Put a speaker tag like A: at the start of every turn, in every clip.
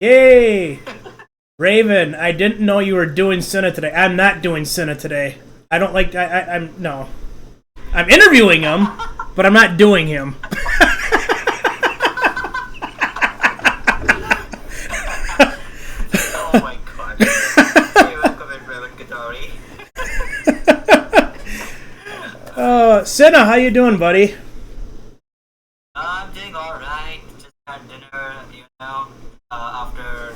A: Yay! Raven, I didn't know you were doing Cine today. I'm not doing Cine today. I don't like. I'm no. I'm interviewing him, but I'm not doing him.
B: Oh my god. Hey, welcome in, Raven Katori.
A: Cinna, how you doing, buddy?
B: I'm doing alright. Just had dinner, after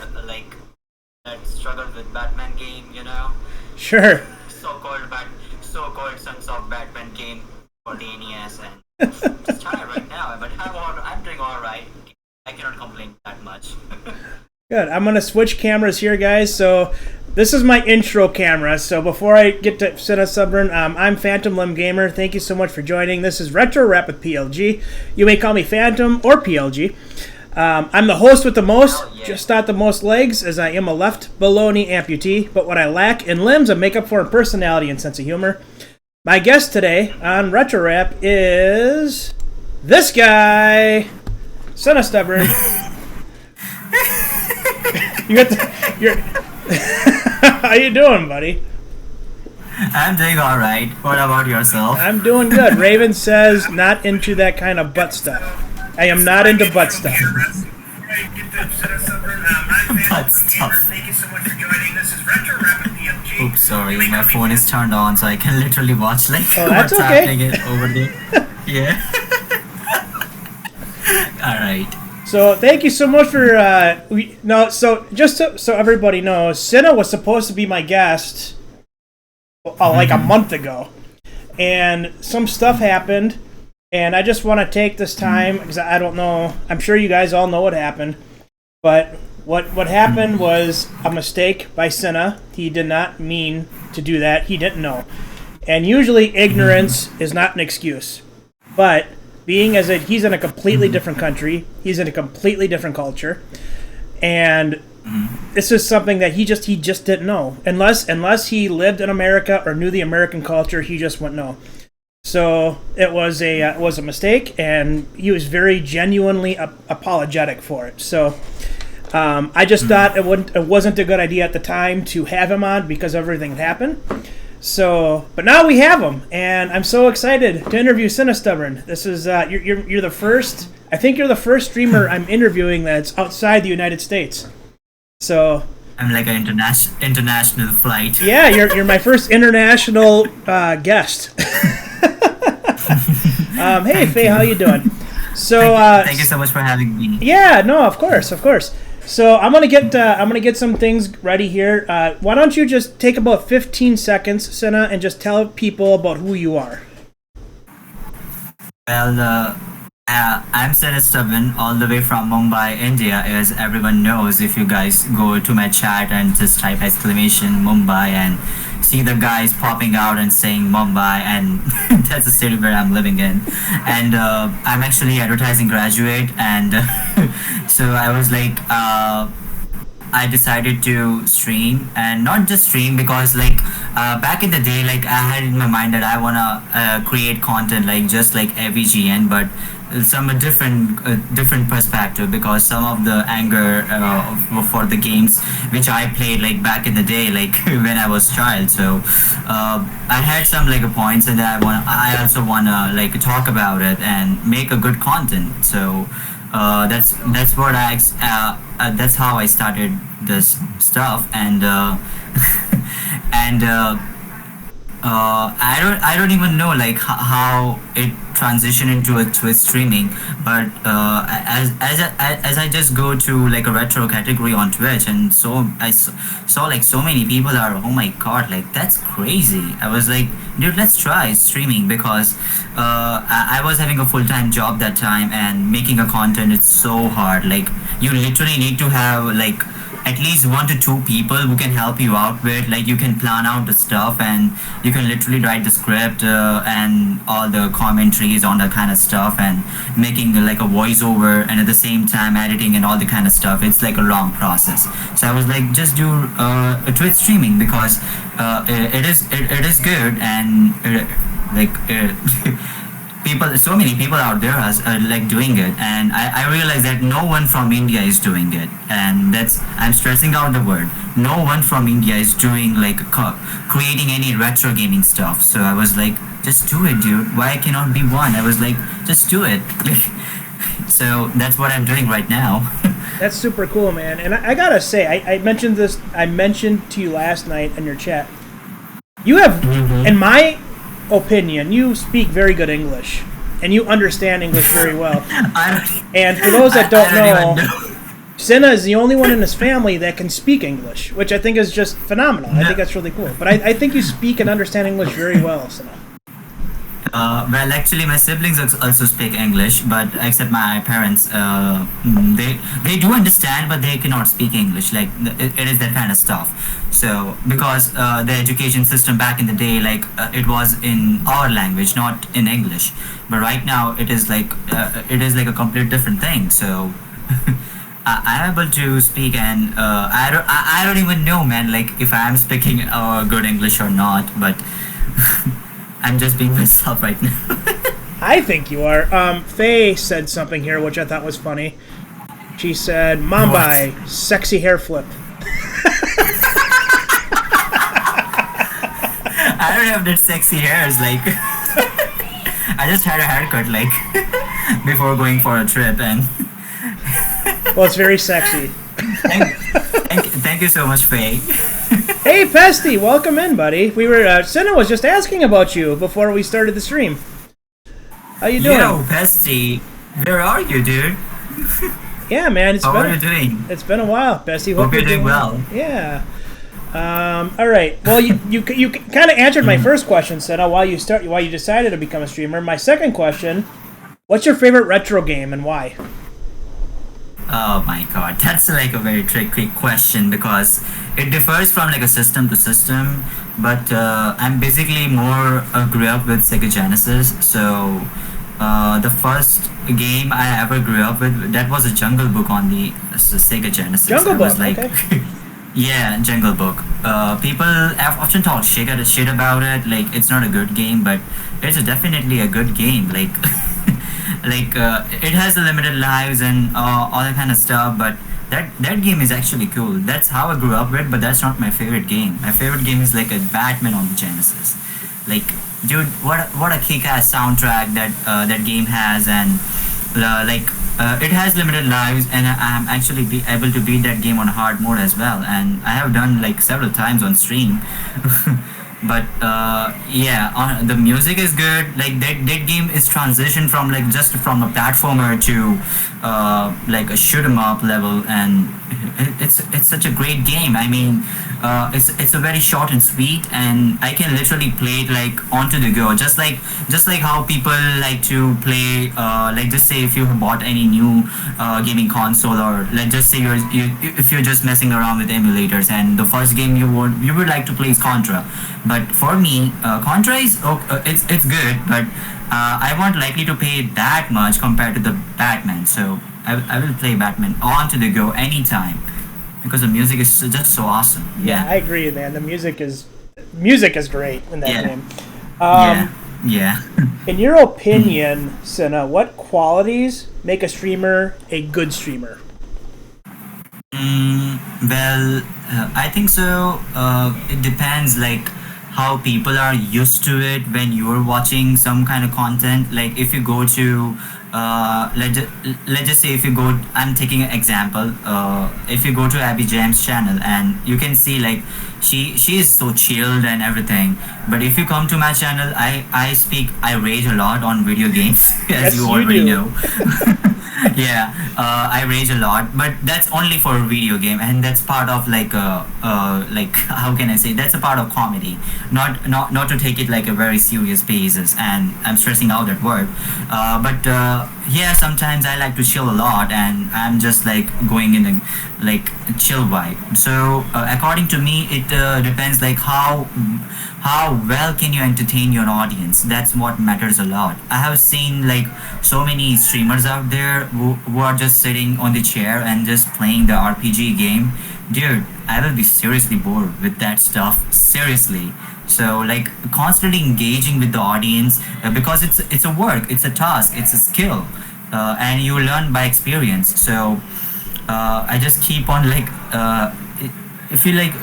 B: that struggle with Batman game,
A: Sure.
B: So-called Sons of Batman game for the NES, and just tired right now, but I'm doing alright. I cannot complain that much.
A: Good. I'm going to switch cameras here, guys. So this is my intro camera. So before I get to Cinestubborn, I'm Phantom Limb Gamer. Thank you so much for joining. This is Retro Rap with PLG. You may call me Phantom or PLG. I'm the host with the most, just not the most legs, as I am a left baloney amputee. But what I lack in limbs, I make up for in personality and sense of humor. My guest today on Retro Rap is this guy, Cinestubborn. How you doing, buddy?
B: I'm doing alright. What about yourself?
A: I'm doing good. Raven says not into that kind of butt stuff. I am not into butt stuff.
B: Butt stuff.
C: Thank you so much for joining. This is Retro Rapid PLG.
B: Oops, sorry. My phone is turned on, so I can literally watch
A: that's
B: what's
A: okay.
B: happening over there. Yeah. Alright.
A: So thank you so much for so everybody knows, Cinna was supposed to be my guest like a month ago, and some stuff happened, and I just want to take this time because I don't know. I'm sure you guys all know what happened, but what happened was a mistake by Cinna. He did not mean to do that. He didn't know, and usually ignorance is not an excuse, but being as he's in a completely different country, he's in a completely different culture, and this is something that he just didn't know. Unless he lived in America or knew the American culture, he just wouldn't know. So it was a mistake, and he was very genuinely apologetic for it. So I just thought it wasn't a good idea at the time to have him on because everything had happened. So, but now we have him, and I'm so excited to interview Cinestubborn. This is you're the first. I think you're the first streamer I'm interviewing that's outside the United States. So
B: I'm like an international flight.
A: Yeah, you're my first international guest. Hey Faye, how you doing? So
B: thank you so much for having me.
A: Yeah, no, of course. So I'm gonna get some things ready here. Why don't you just take about 15 seconds, Cinna, and just tell people about who you are.
B: Well, I'm Cinestubborn, all the way from Mumbai, India, as everyone knows. If you guys go to my chat and just type exclamation Mumbai and see the guys popping out and saying Mumbai, and that's the city where I'm living in. And I'm actually advertising graduate, and so I was like, I decided to stream, and not just stream because back in the day, I had in my mind that I wanna create content just like AVGN, but some different perspective, because some of the anger for the games which I played back in the day, when I was child. So I had some points, and I also wanna talk about it and make a good content. So that's what that's how I started this stuff, and and I don't even know how it transitioned into a Twitch streaming, but as I just go to a retro category on Twitch, and so I saw so many people are, oh my god, that's crazy. I was like, dude, let's try streaming, because I was having a full-time job that time, and making a content, it's so hard. You literally need to have at least 1 to 2 people who can help you out with, you can plan out the stuff, and you can literally write the script and all the commentaries on that kind of stuff, and making a voiceover, and at the same time editing and all the kind of stuff. It's a long process. So I was like, just do a Twitch streaming, because it is good, and so many people out there are like doing it, and I realized that no one from India is doing it, and I'm stressing out the word. No one from India is doing like creating any retro gaming stuff. So I was like, just do it, dude. Why cannot be one? I was like, just do it. So that's what I'm doing right now.
A: That's super cool, man. And I gotta say, I mentioned this. I mentioned to you last night in your chat. You have, in my opinion, you speak very good English, and you understand English very well. And for those that don't know, Cinna is the only one in his family that can speak English, which I think is just phenomenal. I think that's really cool. But I think you speak and understand English very well, Cinna.
B: Well, actually, my siblings also speak English, but except my parents, they do understand, but they cannot speak English. Like it is that kind of stuff. So because the education system back in the day, like it was in our language, not in English. But right now, it is like a complete different thing. So. I'm able to speak, and I don't even know, man, like if I'm speaking good English or not, but I'm just being myself right now.
A: I think you are. Faye said something here which I thought was funny. She said, Mumbai, sexy hair flip.
B: I don't have that sexy hairs, like I just had a haircut like before going for a trip, and
A: well, it's very sexy.
B: Thank you so much, Faye.
A: Hey, Pesty, welcome in, buddy. We were Cinna was just asking about you before we started the stream. How you doing?
B: Yo, Pesty, where are you, dude?
A: Yeah, man.
B: How are you doing?
A: It's been a while, Pesty.
B: Hope you're doing well.
A: Yeah. All right. Well, you kind of answered my first question, Cinna, why you decided to become a streamer. My second question: what's your favorite retro game and why?
B: Oh my god, that's like a very tricky question because it differs from like a system to system. But I'm basically more grew up with Sega Genesis, so the first game I ever grew up with, that was a Jungle Book on the Sega Genesis.
A: Jungle Book,
B: was like,
A: okay.
B: Yeah, Jungle Book. People have often talked shit about it, like it's not a good game, but it's definitely a good game. Like. It has limited lives and all that kind of stuff, but that game is actually cool. That's how I grew up with, but that's not my favorite game. My favorite game is like a Batman on the Genesis. Like, dude, what a kick-ass soundtrack that game has, and it has limited lives, and I'm actually able to beat that game on hard mode as well, and I have done like several times on stream. But yeah, the music is good. Like that game is transitioned from like just from a platformer to like a shoot 'em up level, and it's such a great game. I mean, it's a very short and sweet, and I can literally play it like onto the go, just like how people like to play. Like just say if you have bought any new gaming console, or let's just say if you're just messing around with emulators, and the first game you would like to play is Contra. But for me, Contra is it's good, but I won't likely to pay that much compared to the Batman. So I will play Batman on to the go anytime because the music is just so awesome.
A: Yeah, I agree, man. The music is great in that game.
B: Yeah.
A: In your opinion, Cinna, what qualities make a streamer a good streamer?
B: Well, I think so. It depends, like how people are used to it when you're watching some kind of content. Like if you go to let's just say if you go, I'm taking an example, if you go to Abby Jam's channel, and you can see like she is so chilled and everything, but if you come to my channel, I rage a lot on video games as you already know. Yeah, I rage a lot, but that's only for a video game, and that's part of like like how can I say, that's a part of comedy, not to take it like a very serious basis, and I'm stressing out that word, but yeah, sometimes I like to chill a lot, and I'm just like going in a like chill vibe. So according to me, it depends like how well can you entertain your audience. That's what matters a lot. I have seen like so many streamers out there who are just sitting on the chair and just playing the RPG game. Dude, I will be seriously bored with that stuff. Seriously. So like constantly engaging with the audience, because it's a work, it's a task, it's a skill, and you learn by experience. So I just keep on like if you like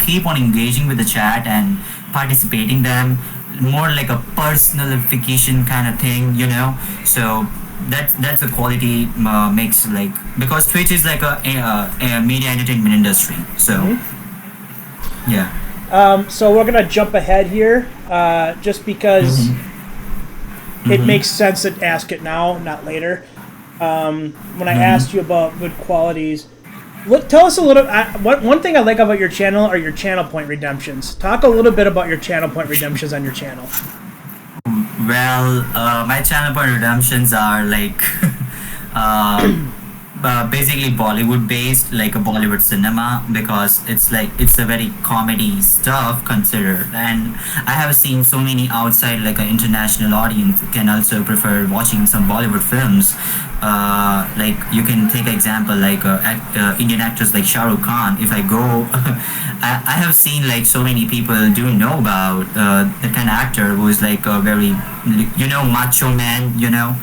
B: keep on engaging with the chat and participating them, more like a personalification kind of thing, you know. So that's the quality makes, like, because Twitch is like a media entertainment industry. So yeah.
A: So we're gonna jump ahead here, just because it makes sense to ask it now, not later. When I asked you about good qualities, tell us a little. One thing I like about your channel are your channel point redemptions. Talk a little bit about your channel point redemptions on your channel.
B: Well, my channel point redemptions are like basically Bollywood based, like a Bollywood cinema, because it's a very comedy stuff considered, and I have seen so many outside, like an international audience can also prefer watching some Bollywood films. Like you can take example like Indian actors like Shah Rukh Khan. If I go, I have seen like so many people do know about that kind of actor who is like a very, you know, macho man, you know,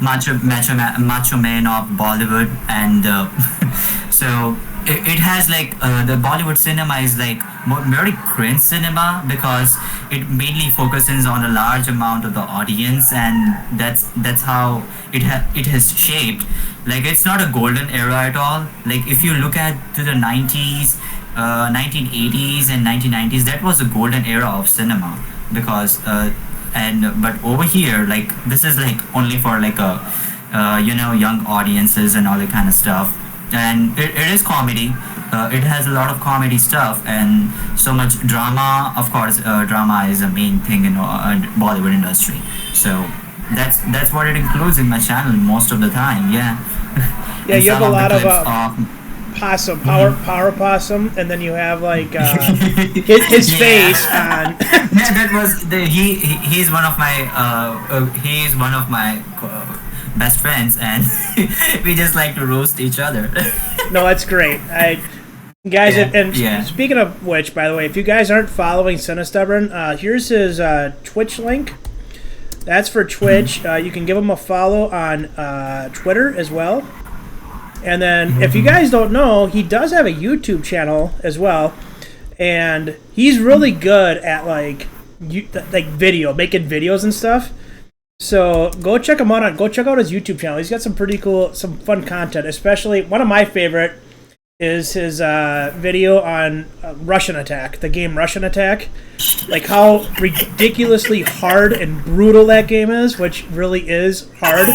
B: macho man of Bollywood, and so it has like the Bollywood cinema is like very cringe cinema, because it mainly focuses on a large amount of the audience, and that's how it has shaped. Like it's not a golden era at all. Like if you look at to the 90s, 1980s and 1990s, that was a golden era of cinema, because but over here, like this is like only for like a you know, young audiences and all that kind of stuff, and it is comedy. It has a lot of comedy stuff and so much drama. Of course, drama is a main thing in Bollywood industry. So that's what it includes in my channel most of the time. Yeah.
A: Yeah,
B: And
A: you have
B: some
A: a lot of
B: clips
A: possum, power possum, and then you have like his
B: Yeah.
A: face on.
B: Yeah, that was he's one of my he's one of my best friends, and we just like to roast each other.
A: No, that's great. Guys,
B: Yeah,
A: and
B: yeah.
A: speaking of which, by the way, if you guys aren't following Cinestubborn, here's his Twitch link. That's for Twitch. You can give him a follow on Twitter as well. And then, if you guys don't know, he does have a YouTube channel as well, and he's really good at like making videos and stuff. So go check him out. Go check out his YouTube channel. He's got some pretty cool, some fun content. Especially one of my favorite is his video on Russian Attack, the game Russian Attack, like how ridiculously hard and brutal that game is, which really is hard.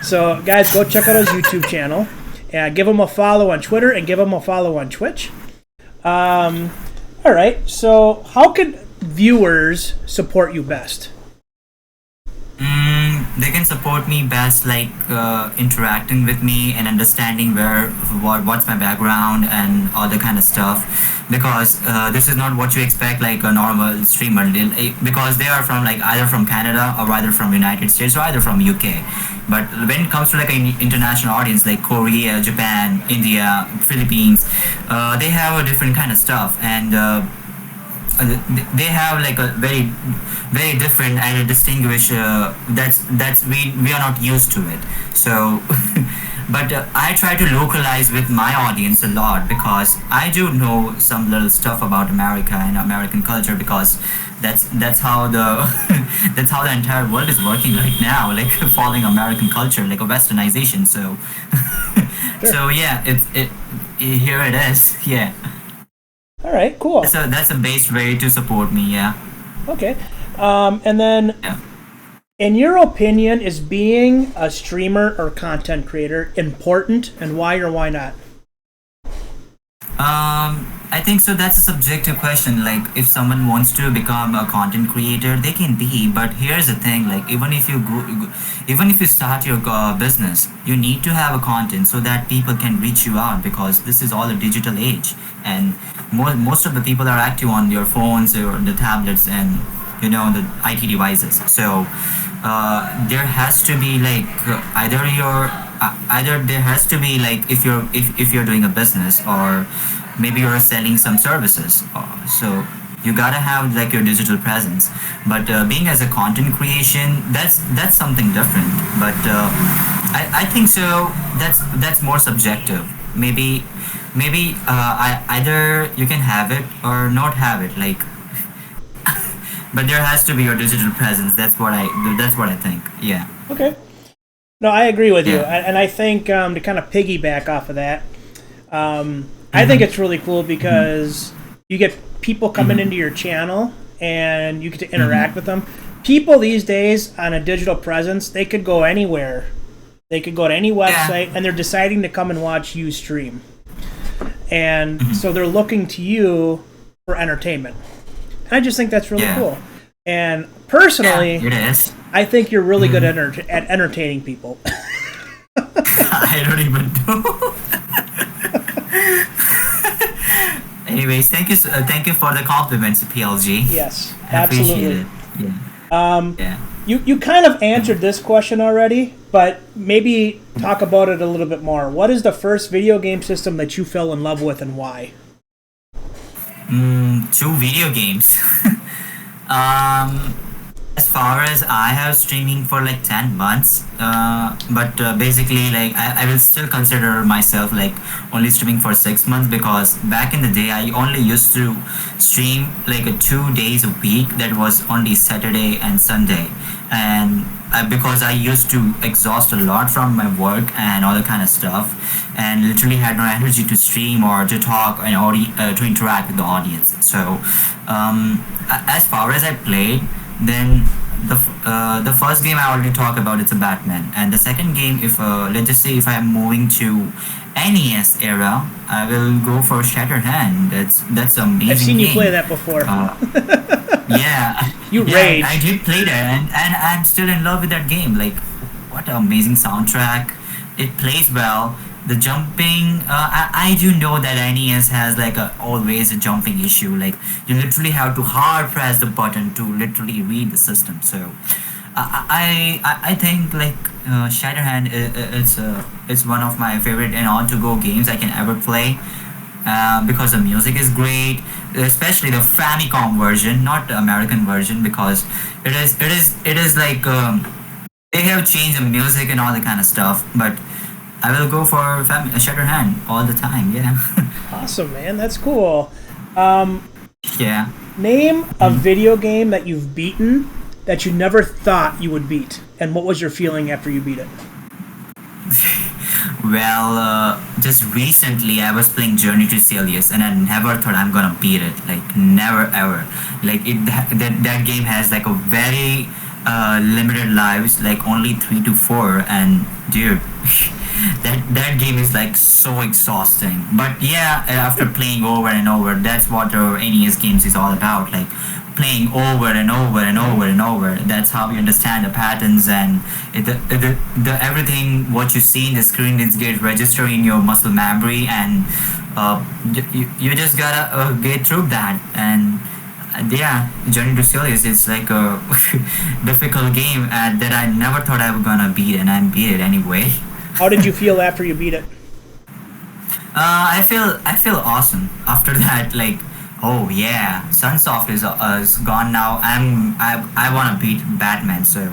A: So guys, go check out his YouTube channel. Give him a follow on Twitter and give him a follow on Twitch. All right. So, how can viewers support you best?
B: They can support me best like interacting with me and understanding what's my background and all the kind of stuff, because this is not what you expect like a normal streamer, because they are from like either from Canada or either from United States or either from UK. But when it comes to like an international audience like Korea, Japan, India, Philippines, they have a different kind of stuff, and they have like a very very different and a distinguished that's we are not used to it. So but I try to localize with my audience a lot, because I do know some little stuff about America and American culture, because that's how the that's how the entire world is working right now, like following American culture, like a westernization. So so yeah, it here it is. Yeah.
A: All right, cool.
B: That's a base way to support me. Yeah.
A: Okay. And then,
B: Yeah.
A: in your opinion, is being a streamer or content creator important, and why or why not?
B: I think so. That's a subjective question. Like, if someone wants to become a content creator, they can be. But here's the thing: like, even if you start your business, you need to have a content so that people can reach you out, because this is all a digital age, and most of the people are active on your phones or the tablets and the IT devices. So there has to be like either there has to be like if you're doing a business, or maybe you're selling some services. So You gotta have like your digital presence. But being as a content creation, that's something different. But I think so. That's more subjective. Maybe either you can have it or not have it. Like, but there has to be your digital presence. That's what I think. Yeah.
A: Okay. No, I agree with you,
B: Yeah.
A: and I think to kind of piggyback off of that, I think it's really cool because you get people coming into your channel and you get to interact with them. People these days on a digital presence, they could go anywhere. They could go to any website, and they're deciding to come and watch you stream. And so they're looking to you for entertainment. And I just think that's really cool. And personally,
B: It is.
A: I think you're really good at entertaining people.
B: I don't even know. Anyways, thank you for the compliments, PLG.
A: Yes,
B: I appreciate
A: absolutely.
B: it. Yeah.
A: You kind of answered this question already, but maybe talk about it a little bit more. What is the first video game system that you fell in love with, and why?
B: 2 video games. As far as I have streaming for like 10 months, but basically like I will still consider myself like only streaming for 6 months, because back in the day I only used to stream like 2 days a week. That was only Saturday and Sunday, and because I used to exhaust a lot from my work and all that kind of stuff, and literally had no energy to stream or to talk and to interact with the audience. So as far as I played, then the first game I already talked about, it's a Batman, and the second game, if let's just say if I'm moving to NES era, I will go for Shatterhand. That's an amazing.
A: I've seen you
B: game.
A: play that before.
B: Yeah,
A: You
B: yeah,
A: rage.
B: I did play that, and I'm still in love with that game. Like, what an amazing soundtrack! It plays well. The jumping, I do know that NES has like always a jumping issue. Like, you literally have to hard press the button to literally read the system. So I think like Shatterhand it's one of my favorite and on to go games I can ever play. Because the music is great, especially the Famicom version, not the American version, because it is like they have changed the music and all that kind of stuff. But I will go for Shatterhand all the time. Yeah.
A: Awesome, man. That's cool.
B: Yeah.
A: Name a video game that you've beaten that you never thought you would beat, and what was your feeling after you beat it?
B: Well, just recently I was playing Journey to Silius, and I never thought I'm gonna beat it. Like, never ever. Like, that game has like a very limited lives, like only 3 to 4, and dude, that game is like so exhausting. But yeah, after playing over and over, that's what our NES games is all about. Like, playing over and over and over and over. That's how you understand the patterns, and the everything what you see in the screen is get registered in your muscle memory, and you just gotta get through that. And yeah, Journey to Silius is like a difficult game that I never thought I was gonna beat, and I beat it anyway.
A: How did you feel after you beat it?
B: I feel awesome after that. Like, oh yeah, Sunsoft is gone now. I wanna beat Batman. So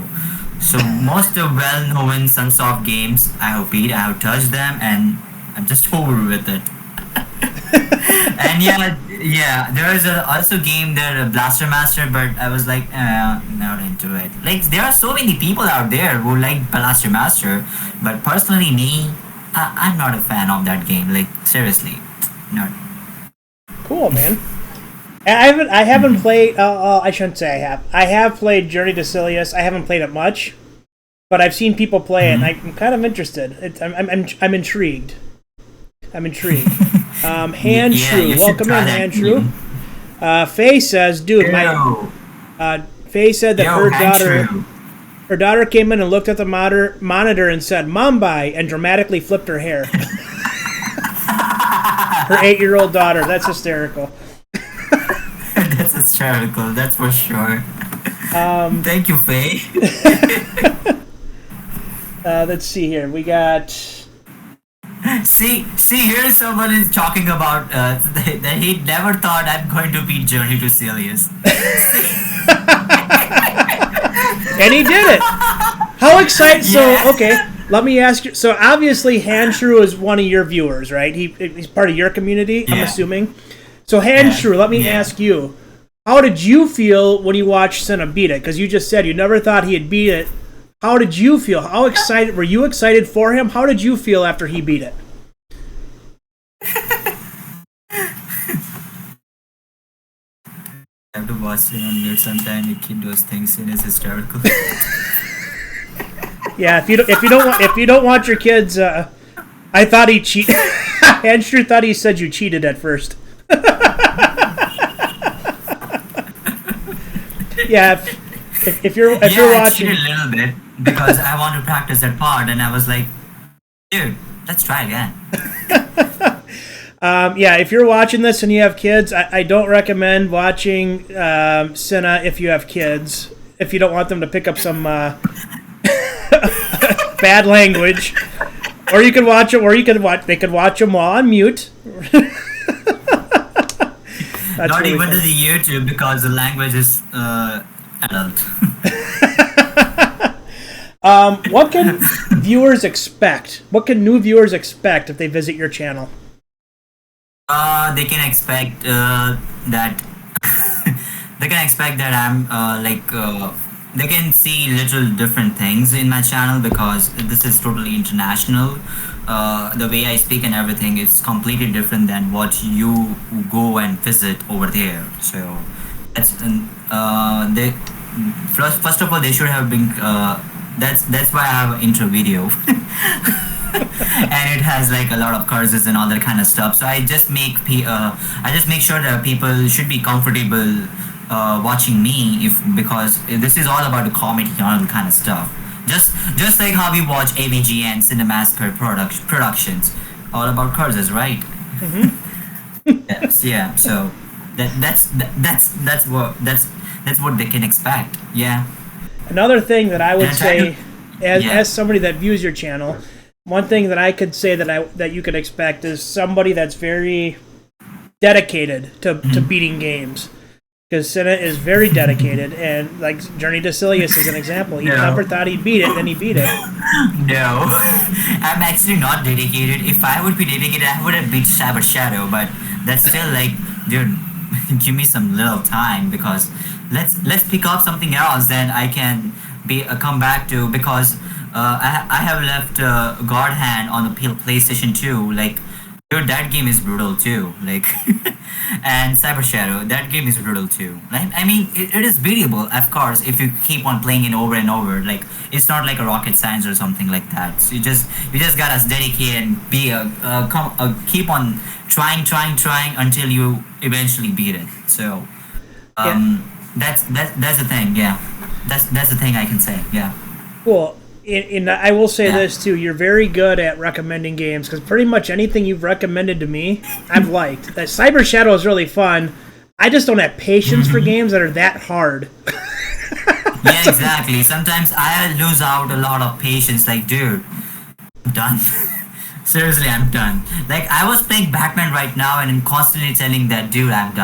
B: most of well-known Sunsoft games I have beat. I have touched them, and I'm just over with it. And yeah, there is also game there, Blaster Master, but I was like, not into it. Like, there are so many people out there who like Blaster Master, but personally, me, I'm not a fan of that game. Like, seriously, not.
A: Cool, man. I haven't played. I shouldn't say I have. I have played Journey to Silius. I haven't played it much, but I've seen people play it, and I'm kind of interested. I'm intrigued. I'm intrigued. Hand True, welcome in, Hand True. Faye says, "Dude, Faye said that her daughter came in and looked at the monitor and said, 'Mumbai,' and dramatically flipped her hair." Her 8-year-old daughter. That's hysterical.
B: That's hysterical. That's for sure. Thank you, Faye.
A: Let's see here. We got.
B: see, here's someone is talking about that he never thought I'm going to beat Journey to Celius.
A: And he did it. How excited?
B: Yeah.
A: So, okay, let me ask you. So, obviously, Handshrew is one of your viewers, right? He's part of your community, I'm
B: Yeah.
A: assuming. So, Handshrew, let me ask you. How did you feel when you watched Senna beat it? Because you just said you never thought he had beat it. How did you feel? How excited were you? Excited for him? How did you feel after he beat it?
B: I have to watch it on mute sometime. The kid does things and it's hysterical.
A: Yeah, if you don't want your kids, I thought he cheated. Andrew thought he said you cheated at first. Yeah, if you're
B: I
A: watching,
B: cheated a little bit because I want to practice that part, and I was like, dude, let's try again.
A: yeah, if you're watching this and you have kids, I don't recommend watching Senna if you have kids. If you don't want them to pick up some bad language, or you could watch it, or they could watch them while on mute.
B: Not
A: really
B: even
A: funny.
B: to the YouTube because the language is adult.
A: What can viewers expect? What can new viewers expect if they visit your channel?
B: They can expect that they can expect that I'm they can see little different things in my channel because this is totally international. The way I speak and everything is completely different than what you go and visit over there. So that's they first of all they should have been that's why I have an intro video. And it has like a lot of curses and all that kind of stuff. So I just make sure that people should be comfortable watching me because this is all about the comedy and all kind of stuff. Just like how we watch AVG and Cinemassacre productions, all about curses, right?
A: Mm-hmm.
B: Yes, yeah. So that's what they can expect. Yeah.
A: Another thing that I would
B: And I
A: say,
B: try
A: as somebody that views your channel, one thing that I could say that you could expect is somebody that's very dedicated to beating games. Because Senna is very dedicated, and like Journey to Celius is an example. He never thought he'd beat it, then he beat it.
B: No, I'm actually not dedicated. If I would be dedicated, I would have beat Cyber Shadow. But that's still like, dude, give me some little time because let's pick up something else. Then I can come back to because I have left God Hand on the PlayStation 2. Like, dude, that game is brutal too. Like, and Cyber Shadow, that game is brutal too. Like, I mean, it is beatable, of course, if you keep on playing it over and over. Like, it's not like a rocket science or something like that. So you just gotta dedicate and keep on trying until you eventually beat it. So, that's the thing. Yeah, that's the thing I can say. Yeah.
A: Cool. And I will say this too: you're very good at recommending games because pretty much anything you've recommended to me, I've liked. That Cyber Shadow is really fun. I just don't have patience for games that are that hard.
B: Yeah, exactly. Sometimes I lose out a lot of patience. Like, dude, I'm done. Seriously, I'm done. Like, I was playing Batman right now and I'm constantly telling that, dude, I'm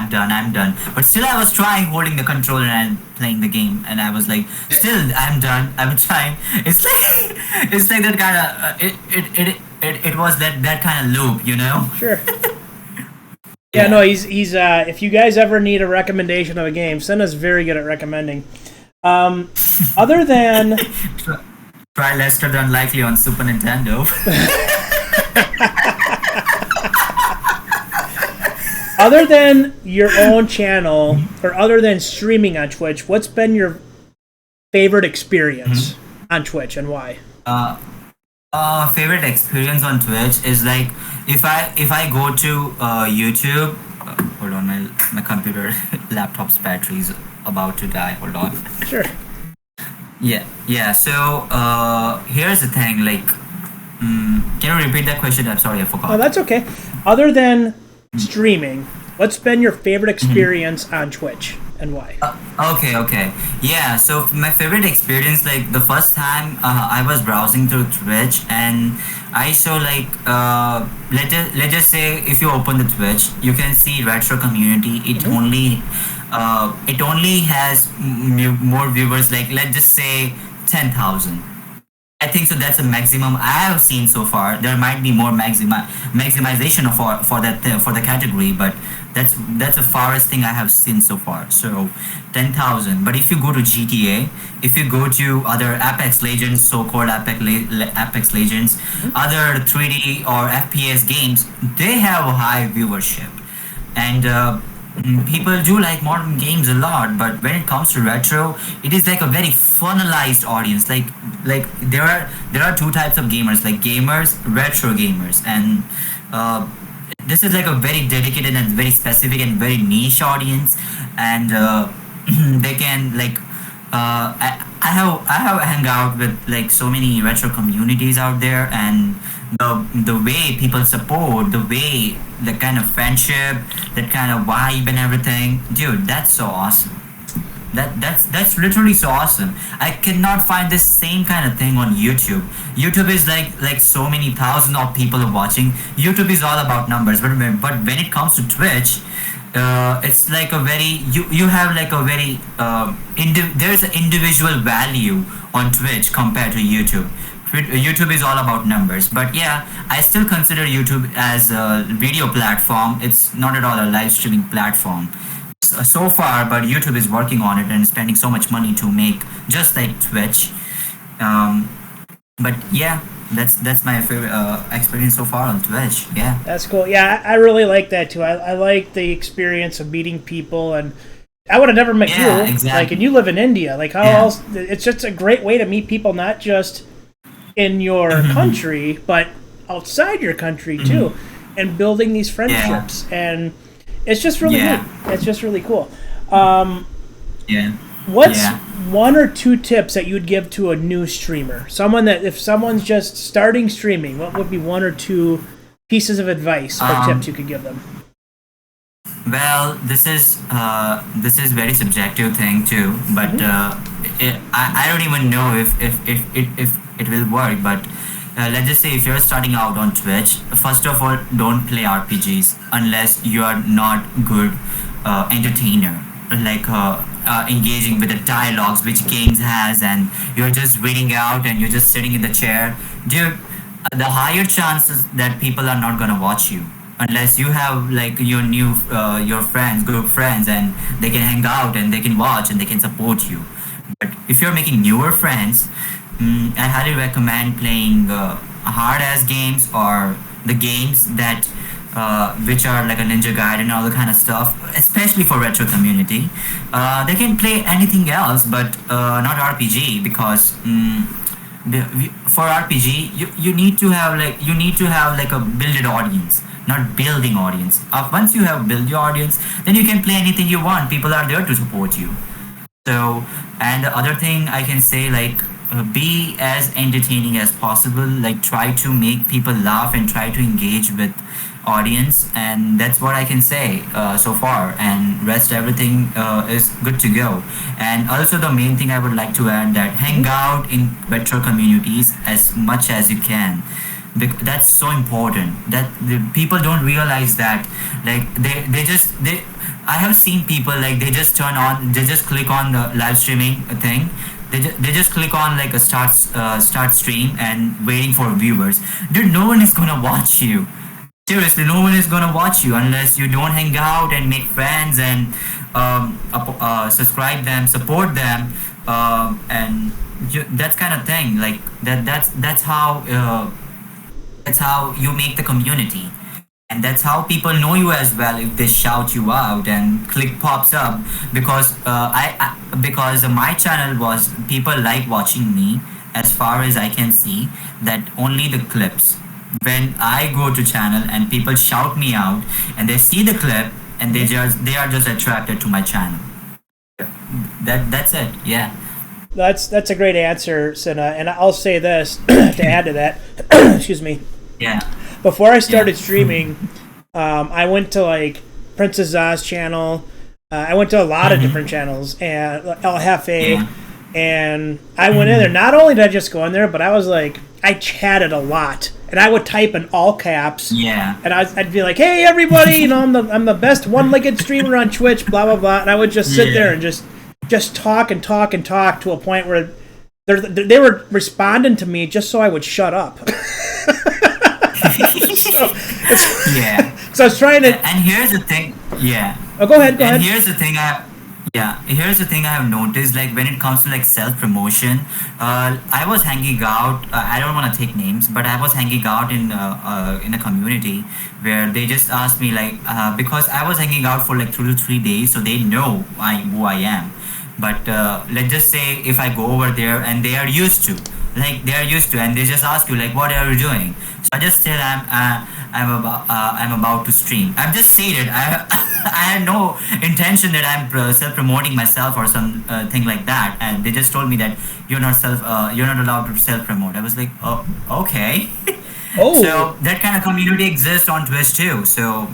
B: done. But still I was trying holding the controller and playing the game. And I was like, still, I'm done. I'm trying. It's like that kind of, it was that kind of loop, you know?
A: Sure. Yeah, no, he's if you guys ever need a recommendation of a game, Senna's very good at recommending. Other than...
B: Try Lester the Unlikely on Super Nintendo.
A: Other than your own channel, or other than streaming on Twitch, what's been your favorite experience on Twitch and why?
B: Favorite experience on Twitch is like if I go to YouTube. Hold on, my computer laptop's battery is about to die. Hold on.
A: Sure.
B: Yeah. So here's the thing. Like, can you repeat that question? I'm sorry, I forgot.
A: Oh, that's okay. Other than streaming, what's been your favorite experience on Twitch? and why?
B: Okay. Yeah, so my favorite experience, like the first time I was browsing through Twitch and I saw like, let's just say if you open the Twitch, you can see retro community. It only has more viewers, like let's just say 10,000. I think so. That's the maximum I have seen so far. There might be more maximization for the category, but that's the farthest thing I have seen so far. So 10,000. But if you go to GTA, if you go to other Apex Legends, so-called Apex Legends, other 3D or FPS games, they have a high viewership, and people do like modern games a lot. But when it comes to retro, it is like a very funnelized audience. Like there are two types of gamers, like gamers, retro gamers, and this is like a very dedicated and very specific and very niche audience. And they can like, I have hang out with like so many retro communities out there, and the way people support, the way, the kind of friendship, that kind of vibe and everything, dude, that's so awesome. That's literally so awesome. I cannot find this same kind of thing on YouTube. YouTube is like so many thousands of people are watching. YouTube is all about numbers, but when it comes to Twitch, it's like a very, you have like a very there's an individual value on Twitch compared to YouTube. YouTube is all about numbers, but yeah, I still consider YouTube as a video platform. It's not at all a live streaming platform so far, but YouTube is working on it and spending so much money to make just like Twitch. But yeah, that's my favorite experience so far on Twitch. Yeah,
A: That's cool. Yeah, I really like that too. I like the experience of meeting people, and I would have never met
B: Yeah,
A: you.
B: exactly.
A: Like, and you live in India. Like, how
B: Yeah.
A: else? It's just a great way to meet people, not just in your country, but outside your country too, and building these friendships. And it's just really
B: Yeah.
A: neat. It's just really cool.
B: yeah.
A: What's
B: Yeah.
A: one or two tips that you'd give to a new streamer? Someone that, if someone's just starting streaming, what would be one or two pieces of advice or tips you could give them?
B: Well, this is very subjective thing too, but I don't even know if it will work. But let's just say if you're starting out on Twitch, first of all, don't play RPGs unless you are not good entertainer, like engaging with the dialogues which games has, and you're just reading out and you're just sitting in the chair, dude. The higher chances that people are not gonna watch you unless you have like your new your friends, group friends, and they can hang out and they can watch and they can support you. But if you're making newer friends, I highly recommend playing hard ass games, or the games that which are like a Ninja Gaiden and all the kind of stuff, especially for retro community. They can play anything else, but not RPG, because for RPG you need to have like a builded audience, not building audience. Once you have built your audience, then you can play anything you want. People are there to support you. So, and the other thing I can say, like, be as entertaining as possible. Like, try to make people laugh and try to engage with audience, and that's what I can say so far. And rest everything is good to go. And also the main thing I would like to add, that hang out in retro communities as much as you can. That's so important. That the people don't realize that, like they I have seen people, like, they just click on the live streaming thing. They just click on like a start stream and waiting for viewers. Dude, no one is gonna watch you. Seriously, no one is gonna watch you unless you don't hang out and make friends and subscribe them, support them, and that kind of thing. Like that's how you make the community. And that's how people know you as well, if they shout you out and click pops up. Because because my channel was, people like watching me, as far as I can see, that only the clips. When I go to channel and people shout me out and they see the clip, and they are just attracted to my channel. That's it. Yeah.
A: That's a great answer, Sina. And I'll say this to add to that. Excuse me.
B: Yeah.
A: Before I started streaming, I went to like Princess Zah's channel, I went to a lot of different channels and El Jefe,
B: Yeah.
A: and I went in there. Not only did I just go in there, but I was like, I chatted a lot, and I would type in all caps.
B: Yeah.
A: And I'd be like, "Hey, everybody! You know, I'm the best one-legged streamer on Twitch." Blah blah blah. And I would just sit there and just talk and talk and talk to a point where they were responding to me just so I would shut up.
B: Yeah.
A: So I was trying to.
B: And here's the thing. Yeah.
A: Oh, go ahead. Go
B: And
A: ahead.
B: here's the thing here's the thing I have noticed, like when it comes to like self-promotion, I was hanging out, I don't want to take names, but I was hanging out in a community where they just asked me like, because I was hanging out for like 2 to 3 days, so they know who I am. But let's just say if I go over there and they are used to, and they just ask you like, what are you doing? So I just tell I'm about to stream. I've just stated I had no intention that I'm self-promoting myself or some thing like that, and they just told me that you're not allowed to self-promote. I was like, oh, okay.
A: Oh.
B: So that kind of community exists on Twitch too. So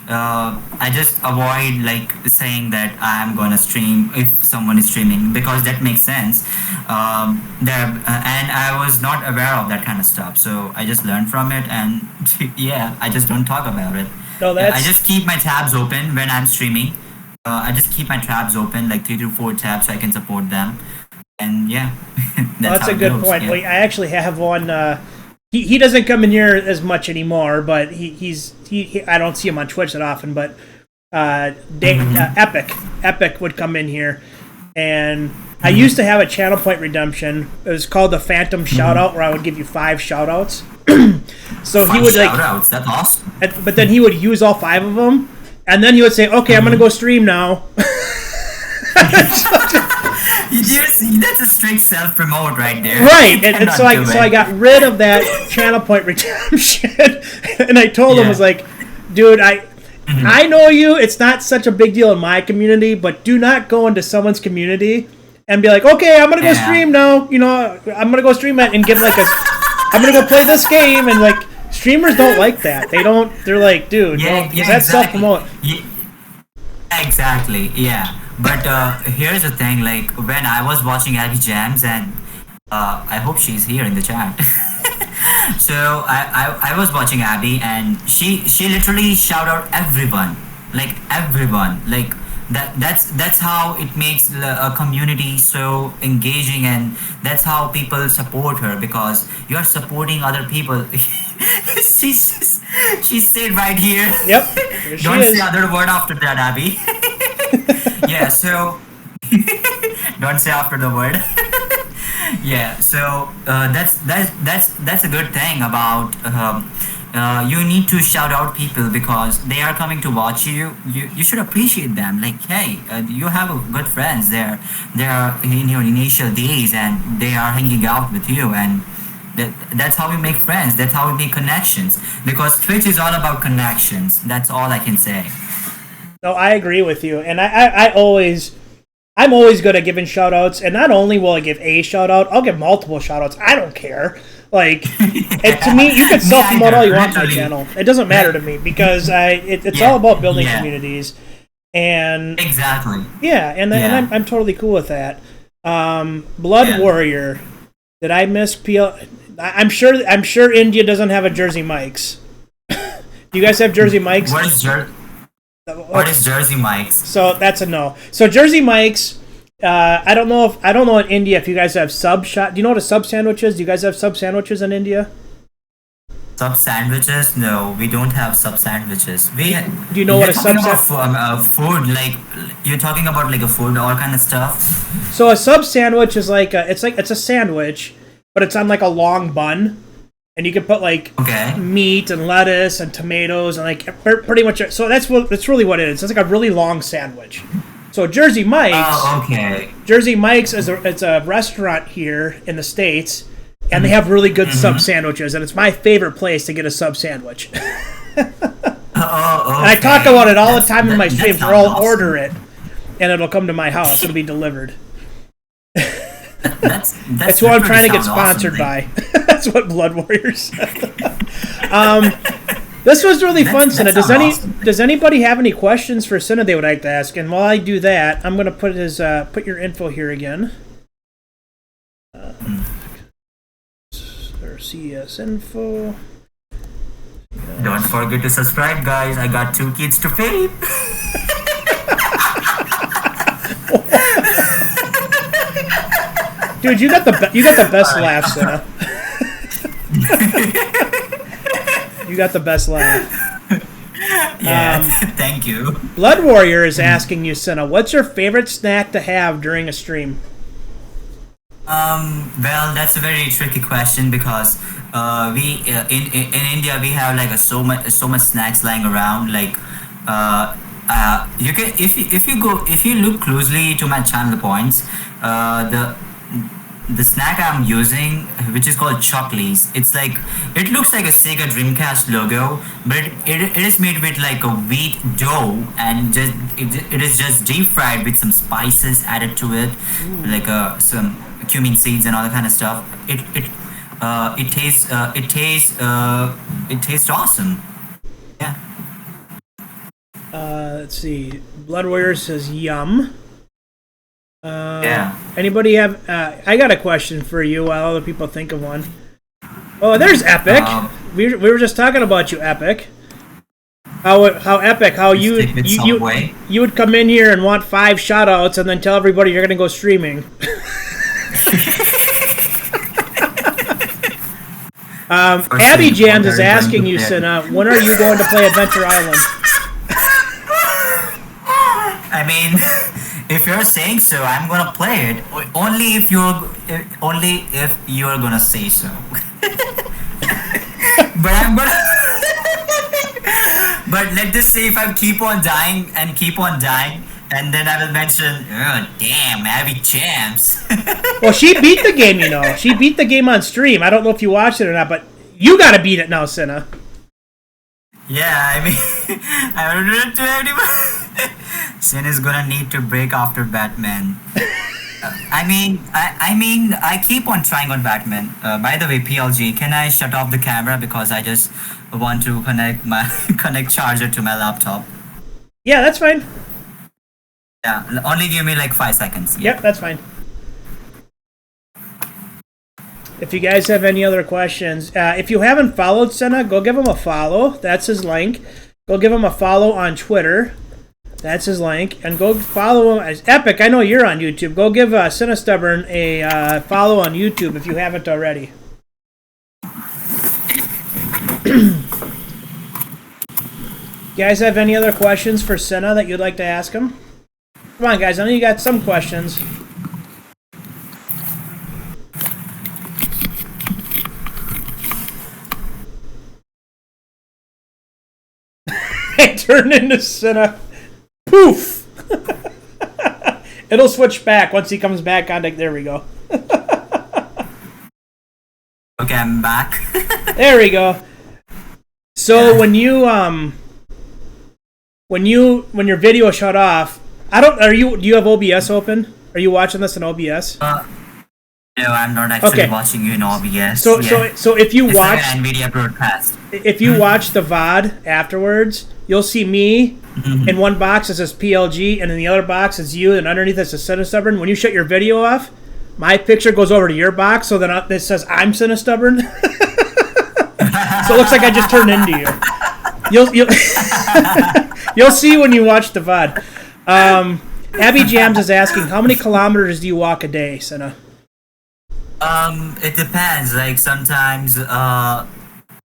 B: I just avoid like saying that I'm gonna stream if someone is streaming, because that makes sense. And I was not aware of that kind of stuff, so I just learned from it, and yeah, I just don't talk about it.
A: No,
B: I just keep my tabs open when I'm streaming. I just keep my tabs open, like 3 to 4 tabs, so I can support them. And yeah,
A: that's
B: how
A: a
B: it
A: good
B: goes,
A: point.
B: yeah.
A: Well, I actually have one. He doesn't come in here as much anymore, but he I don't see him on Twitch that often. But Epic would come in here, and I used to have a channel point redemption. It was called the Phantom Shoutout, where I would give you 5 shoutouts. So he would like,
B: Shoutouts, that's awesome.
A: but then he would use all 5 of them, and then he would say, "Okay, I'm gonna go stream now."
B: You see, that's a strict self-promote right there.
A: Right,
B: You
A: and
B: cannot
A: so
B: do
A: I
B: it.
A: got rid of that channel point redemption, and I told him, I was like, "Dude, I know you. It's not such a big deal in my community, but do not go into someone's community and be like, okay, I'm gonna go stream now. You know, I'm gonna go stream it and get like I'm gonna go play this game, and like streamers don't like that. They don't. They're like, dude, that's self-promote.
B: Yeah, exactly, yeah. But here's the thing, like when I was watching Abby Jams, and I hope she's here in the chat. So I was watching Abby, and she literally shout out everyone, like that's how it makes a community so engaging, and that's how people support her, because you're supporting other people. she said right here.
A: Yep. Here she
B: Don't
A: is.
B: say other word after that, Abby. Yeah, so don't say after the word. Yeah, so that's a good thing about you need to shout out people, because they are coming to watch you. You should appreciate them. Like, hey, you have good friends. They are in your initial days, and they are hanging out with you, and that's how we make friends. That's how we make connections. Because Twitch is all about connections. That's all I can say.
A: No, I agree with you, and I'm always good at giving shout-outs, and not only will I give a shout-out, I'll give multiple shout-outs. I don't care. Like, to me, you can self-promote all you want on my channel. It doesn't matter to me, because it's all about building communities. And
B: exactly.
A: Yeah, and I'm totally cool with that. Blood Warrior, did I miss PL? I'm sure India doesn't have a Jersey Mike's. Do you guys have Jersey Mike's?
B: What is Jersey Mike's?
A: So that's a no. So Jersey Mike's, I don't know in India if you guys have sub shot. Do you know what a sub sandwich is? Do you guys have sub sandwiches in India?
B: Sub sandwiches? No, we don't have sub sandwiches. Do
A: you know what a sub
B: food? Like you're talking about like a food, all kind of stuff.
A: So a sub sandwich is like it's a sandwich, but it's on like a long bun. And you can put like meat and lettuce and tomatoes and like pretty much. So that's really what it is. It's like a really long sandwich. So Jersey Mike's.
B: Oh, okay.
A: Jersey Mike's it's a restaurant here in the States, and they have really good sub sandwiches, and it's my favorite place to get a sub sandwich. And I talk about it all the time in my streams. Where I'll order it, and it'll come to my house. It'll be delivered. That's who I'm trying to get sponsored by. That's what Blood Warriors said. This was really fun,
B: That
A: Cinna.
B: sounds awesome.
A: Does anybody have any questions for Cinna they would like to ask? And while I do that, I'm gonna put your info here again. Or CS info.
B: Don't forget to subscribe, guys. I got 2 kids to feed.
A: Dude, you got the best laugh, Cinna. You got the best laugh.
B: Yeah, thank you.
A: Blood Warrior is asking you, Cinna, what's your favorite snack to have during a stream?
B: Well, that's a very tricky question because we in India we have like so much snacks lying around. Like you can if you look closely to my channel points, the snack I'm using, which is called Chocolates, it's like, it looks like a Sega Dreamcast logo, but it is made with like a wheat dough, and just it is just deep fried with some spices added to it, like some cumin seeds and all that kind of stuff. It tastes awesome. Yeah.
A: Let's see. Blood Warrior says yum.
B: Yeah.
A: Anybody have? I got a question for you while other people think of one. Oh, there's Epic. We were just talking about you, Epic. How Epic? How you would come in here and want 5 shoutouts and then tell everybody you're gonna go streaming. Abby Jams is asking you, Cinna, when are you going to play Adventure Island?
B: I mean, if you're saying so, I'm gonna play it. Only if you're gonna say so. But I'm gonna. But let's just say if I keep on dying, and then I will mention, oh damn, Abby Champs.
A: Well, she beat the game, you know. She beat the game on stream. I don't know if you watched it or not, but you gotta beat it now, Cinna.
B: Yeah, I mean, I don't know to anyone. Sin is gonna need to break after Batman. I mean, I keep on trying on Batman. By the way, PLG, can I shut off the camera because I just want to connect charger to my laptop?
A: Yeah, that's fine.
B: Yeah, only give me like 5 seconds. Yeah.
A: Yep, that's fine. If you guys have any other questions, if you haven't followed Cinna, go give him a follow. That's his link. Go give him a follow on Twitter. That's his link. And go follow him as Epic. I know you're on YouTube. Go give Cinestubborn a follow on YouTube if you haven't already. You guys have any other questions for Cinna that you'd like to ask him? Come on, guys. I know you got some questions. I turned into Cinna. Poof! It'll switch back once he comes back on. There we go.
B: Okay, I'm back.
A: There we go. So when your video shut off, do you have OBS open? Are you watching this in OBS?
B: No, I'm not actually watching you in OBS.
A: So if you
B: it's
A: watch
B: like an NVIDIA broadcast.
A: If you watch the VOD afterwards, you'll see me in one box it says PLG, and in the other box it's you, and underneath it says Cinestubborn. When you shut your video off, my picture goes over to your box, so then it says I'm Cinestubborn. So it looks like I just turned into you. You'll see when you watch the VOD. Abby Jams is asking, how many kilometers do you walk a day, Cinna?
B: It depends. Like sometimes, but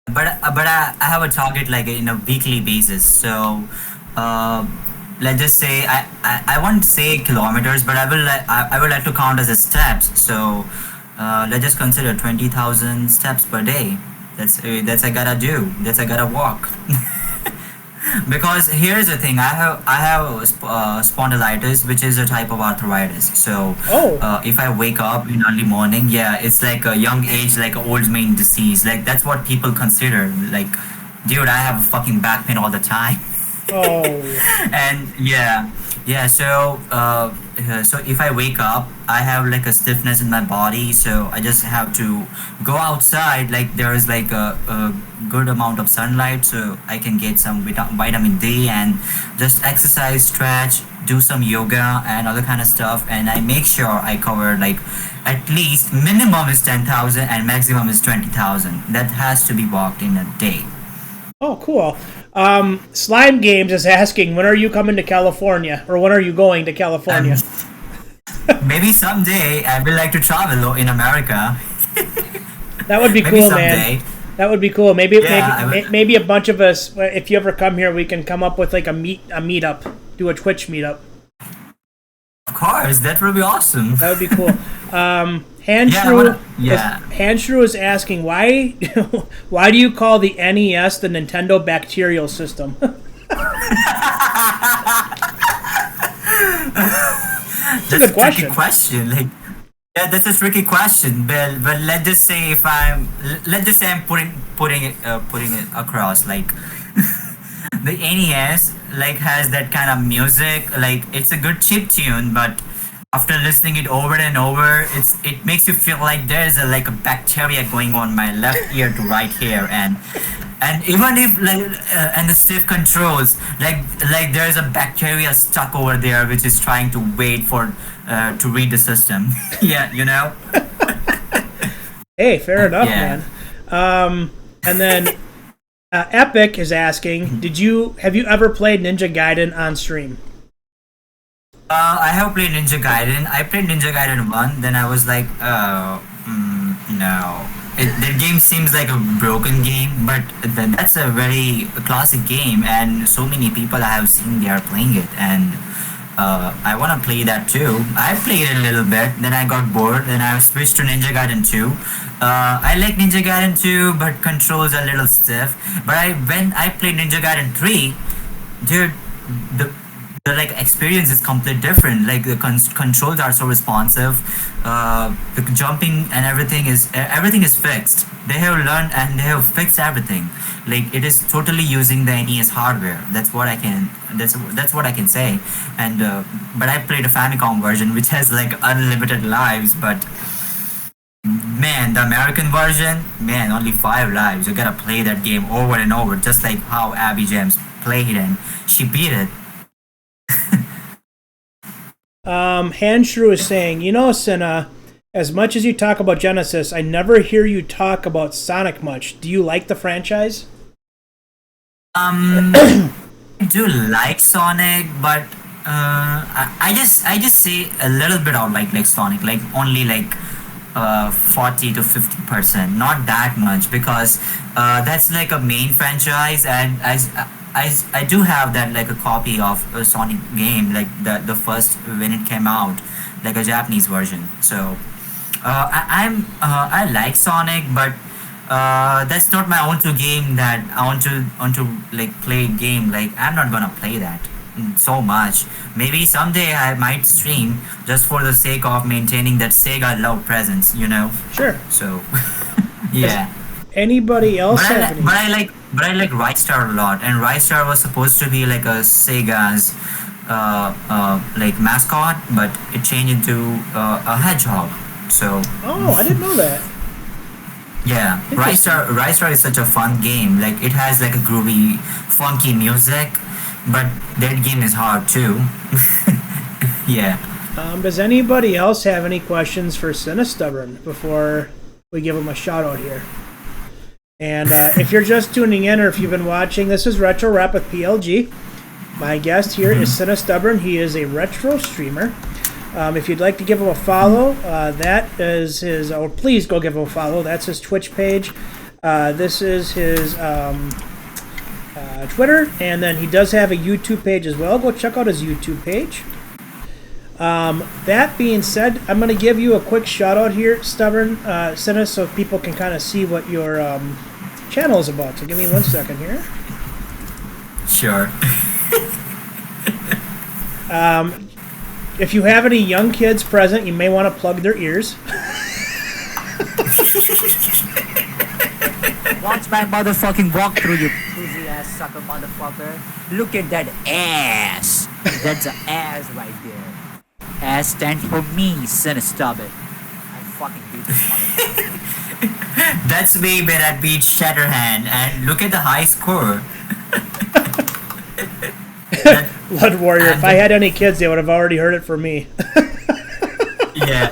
B: I have a target like in a weekly basis. So, let's just say I won't say kilometers, but I will like to count as a steps. So, let's just consider 20,000 steps per day. That's I gotta do. That's I gotta walk. Because here's the thing, I have spondylitis, which is a type of arthritis. So if I wake up in early morning, yeah, it's like a young age, like an old man disease. Like that's what people consider. Like, dude, I have fucking back pain all the time.
A: Oh.
B: And yeah, Yeah, so if I wake up, I have like a stiffness in my body, so I just have to go outside. Like there is like a good amount of sunlight, so I can get some vitamin D and just exercise, stretch, do some yoga and other kind of stuff. And I make sure I cover like at least minimum is 10,000 and maximum is 20,000. That has to be walked in a day.
A: Oh, cool. Slime Games is asking, when are you coming to California? Or when are you going to California?
B: Maybe someday I would like to travel in America.
A: That would be
B: Maybe
A: cool,
B: someday.
A: man. That would be cool. Maybe
B: Yeah,
A: maybe a bunch of us, if you ever come here, we can come up with like a meetup, do a Twitch meetup.
B: Of course, that would be awesome.
A: That would be cool. Handshrew,
B: Yeah.
A: Handshrew is asking why why do you call the NES the Nintendo Bacterial System?
B: That's
A: a good
B: a
A: question.
B: tricky question. Like, yeah, that's a tricky question. But let's just say I'm putting it across. Like, the NES like has that kind of music. Like, it's a good chip tune, but after listening it over and over, it makes you feel like there's like a bacteria going on my left ear to right ear, and even if and the stiff controls, like there's a bacteria stuck over there which is trying to wait for to read the system. Yeah, you know.
A: Hey, fair enough,
B: Yeah.
A: man. And then Epic is asking, have you ever played Ninja Gaiden on stream?
B: I have played Ninja Gaiden. I played Ninja Gaiden 1, then I was like, oh, no. The game seems like a broken game, but that's a very classic game, and so many people I have seen they are playing it, and I want to play that too. I played it a little bit, then I got bored, then I switched to Ninja Gaiden 2. I like Ninja Gaiden 2, but controls are a little stiff. But when I played Ninja Gaiden 3, dude, the like experience is completely different. Like the controls are so responsive, the jumping and everything is fixed. They have learned and they have fixed everything. Like it is totally using the NES hardware. That's what I can say. And but I played a Famicom version which has like unlimited lives. But man, the American version, man, only 5 lives. You gotta play that game over and over, just like how Abby James played and she beat it.
A: Handshrew is saying, Cinna, as much as you talk about Genesis, I never hear you talk about Sonic much. Do you like the franchise?
B: I do like Sonic, but I just say a little bit of like Sonic, like only like 40 to 50%, not that much, because that's like a main franchise, and I do have that like a copy of a Sonic game, like the first when it came out, like a Japanese version. So I like Sonic, but that's not my own to game that I want to like play game. Like I'm not gonna play that so much. Maybe someday I might stream just for the sake of maintaining that Sega love presence, you know.
A: Sure.
B: So yeah.
A: Anybody else have any?
B: But I like Rise Star a lot, and Rise Star was supposed to be like a Sega's like mascot, but it changed into a hedgehog. So
A: Oh, I didn't know that.
B: yeah, Rise Star is such a fun game. Like it has like a groovy, funky music, but that game is hard too. Yeah.
A: Does anybody else have any questions for Cinestubborn before we give him a shout out here? And if you're just tuning in, or if you've been watching, this is Retro Rap with PLG. My guest here is Cinestubborn. He is a retro streamer. If you'd like to give him a follow, that is his, or please go give him a follow. That's his Twitch page. This is his Twitter, and then he does have a YouTube page as well. Go check out his YouTube page. That being said, I'm going to give you a quick shout out here, Stubborn, Cinna, so people can kind of see what your channel is about. So give me 1 second here.
B: Sure.
A: If you have any young kids present, you may want to plug their ears.
D: Watch my motherfucking walkthrough, you pussy ass sucker motherfucker. Look at that ass. That's an S right there. S stands for me, Cinestubborn. I fucking beat this motherfucker.
B: That's me when I beat Shatterhand, and look at the high score.
A: Blood Warrior. If I had any kids, they would have already heard it from me.
B: Yeah.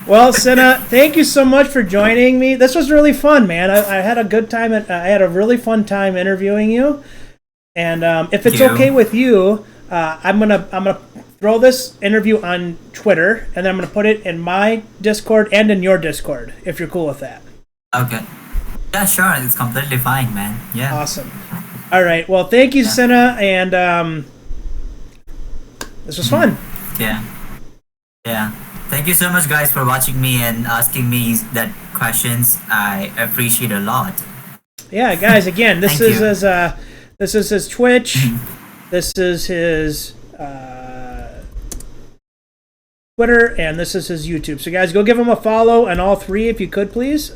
A: Well, Cinna, thank you so much for joining me. This was really fun, man. I had a good time. I had a really fun time interviewing you. And if it's
B: Thank you.
A: okay with you, I'm gonna throw this interview on Twitter, and then I'm gonna put it in my Discord and in your Discord, if you're cool with that.
B: Okay. Yeah, sure. It's completely fine, man. Yeah.
A: Awesome. All right. Well, thank you, Cinna, and this was fun.
B: Yeah. Yeah. Thank you so much, guys, for watching me and asking me that questions. I appreciate a lot.
A: Yeah, guys. Again, this
B: Thank
A: is
B: you.
A: his Twitch. This is his Twitter, and this is his YouTube. So, guys, go give him a follow on all three if you could, please.